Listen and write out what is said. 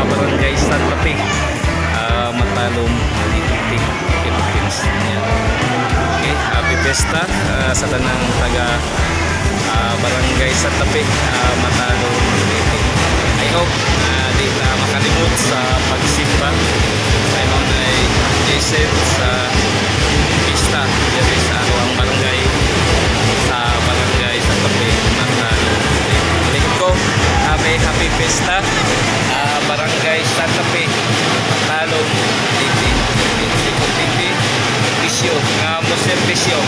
Barangay Santa Fe, Matalom, Maliti, Philippines. Yan. Okay, happy Fiesta sa tanang taga Barangay Santa Fe, Matalom, Maliti. I hope di na makalimot sa pagsimba sa imong Jason sa pista dito sa ang barangay Santa Fe, Matalom. Ulit ko, happy Fiesta, Barangay Santa Fe, Matalom, Maliti. Bisyo, nga mo servisyo.